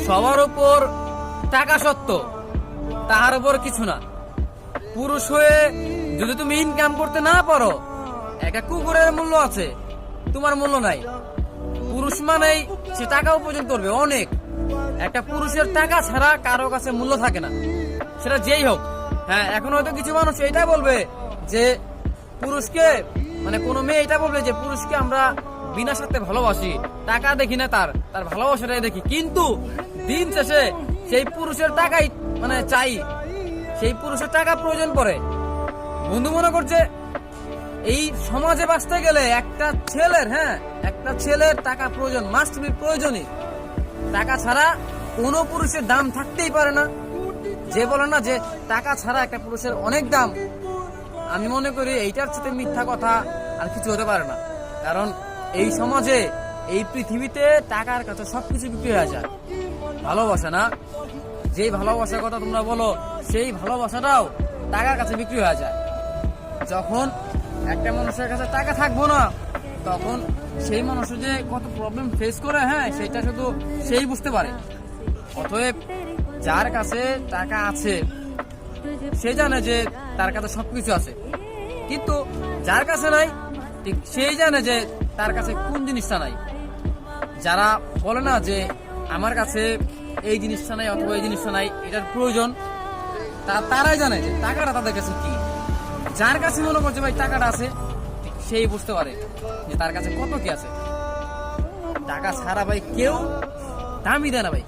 সবার উপর টাকা সত্য, তাহার উপর কিছু না। পুরুষ হয়ে যদি তুমি ইনকাম করতে না পারো, একটা কুকুরের মূল্য আছে, তোমার মূল্য নাই। পুরুষ মানেই সে টাকা উপার্জন করবে অনেক। একটা পুরুষের টাকা ছাড়া কারো কাছে মূল্য থাকে না, সেটা যেই হোক। হ্যাঁ, এখন হয়তো কিছু মানুষ এটা বলবে যে পুরুষকে, মানে কোনো মেয়ে এটা বলবে যে পুরুষকে আমরা বিনা স্বার্থে ভালোবাসি, টাকা দেখি না, তার ভালোবাসাটাই দেখি। কিন্তু দিন শেষে সেই পুরুষের টাকাই মানে চাই, সেই পুরুষের টাকা প্রয়োজন পড়ে। বন্ধু মনে করছে এই সমাজে বাঁচতে গেলে একটা ছেলের টাকা প্রয়োজন, মাস্ট বি প্রয়োজনই। টাকা ছাড়া কোনো পুরুষের দাম থাকতেই পারে না। যে বলে না যে টাকা ছাড়া একটা পুরুষের অনেক দাম, আমি মনে করি এইটার সাথে মিথ্যা কথা আর কিছু হতে পারে না। কারণ এই সমাজে, এই পৃথিবীতে টাকার কাছে সবকিছু বিক্রি হয়ে যায়। ভালোবাসা না, যেই ভালোবাসার কথা তোমরা বলো, সেই ভালোবাসাটাও টাকার কাছে বিক্রি হয়ে যায়। যখন একটা মানুষের কাছে টাকা থাকবো না, তখন সেই মানুষের যে কত প্রবলেম ফেস করে, হ্যাঁ, সেটা শুধু সেই বুঝতে পারে। অতএব যার কাছে টাকা আছে সে জানে যে তার কাছে সবকিছু আছে, কিন্তু যার কাছে নাই ঠিক সেই জানে যে তার কাছে কোন জিনিসটা নাই। যারা বলে না যে আমার কাছে এই জিনিসটা নাই অথবা এই জিনিসটা নাই, এটার প্রয়োজন, তারাই জানে যে টাকাটা তাদের কাছে কি। যার কাছে মনে করছে ভাই টাকাটা আছে, সেই বুঝতে পারে যে তার কাছে কত কি আছে। টাকা ছাড়া ভাই কেউ দামই দেয় না ভাই।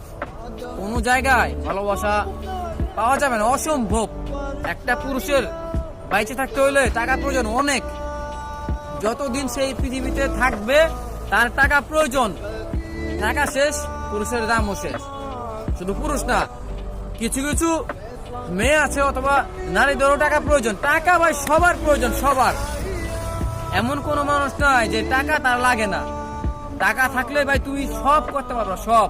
কোনো জায়গায় ভালোবাসা পাওয়া যাবে না, অসম্ভব। একটা পুরুষের বাইচে থাকতে হলে টাকা প্রয়োজন অনেক। যতদিন সেই পৃথিবীতে থাকবে তার টাকা প্রয়োজন। টাকা শেষ, পুরুষের দামও শেষ। শুধু পুরুষ না, কিছু কিছু মেয়ে আছে অথবা নারীদেরও টাকা প্রয়োজন। টাকা ভাই সবার প্রয়োজন, সবার। এমন কোন মানুষ নাই যে টাকা তার লাগে না। টাকা থাকলে ভাই তুমি সব করতে পারবে, সব।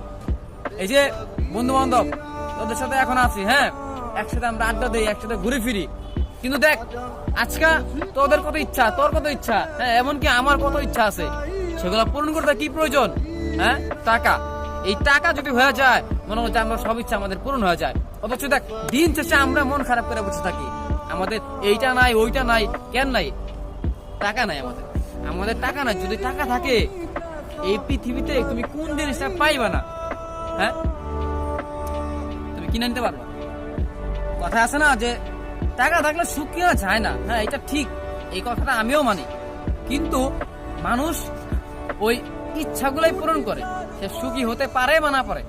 এই যে বন্ধু বান্ধব তোদের সাথে এখন আছি, হ্যাঁ, একসাথে আমরা আড্ডা দিই, একসাথে ঘুরে ফিরি, কিন্তু দেখ আজকে তোদের কত ইচ্ছা, তোর কত ইচ্ছা, হ্যাঁ, এমনকি আমার কত ইচ্ছা আছে, সেগুলো পূরণ করতে কি প্রয়োজন? হ্যাঁ, টাকা। এই টাকা যদি হয়ে যায়, মনে হচ্ছে আমরা সব ইচ্ছা আমাদের পূরণ হয়ে যায়। অথচ দেখ দিন শেষে আমরা মন খারাপ করে বসে থাকি, আমাদের এইটা নাই, ওইটা নাই। কেন নাই? টাকা নাই আমাদের টাকা নাই। যদি টাকা থাকে এই পৃথিবীতে তুমি কোন জিনিসটা পাইবা না, হ্যাঁ, তুমি কিনে নিতে পারবা। কথা আছে না যে টাকা থাকলে সুখ কেনা যায় না, হ্যাঁ, এটা ঠিক, এই কথাটা আমিও মানি। কিন্তু মানুষ ওই ইচ্ছাগুলাই পূরণ করে, সে সুখী হতে পারে বা না পারে।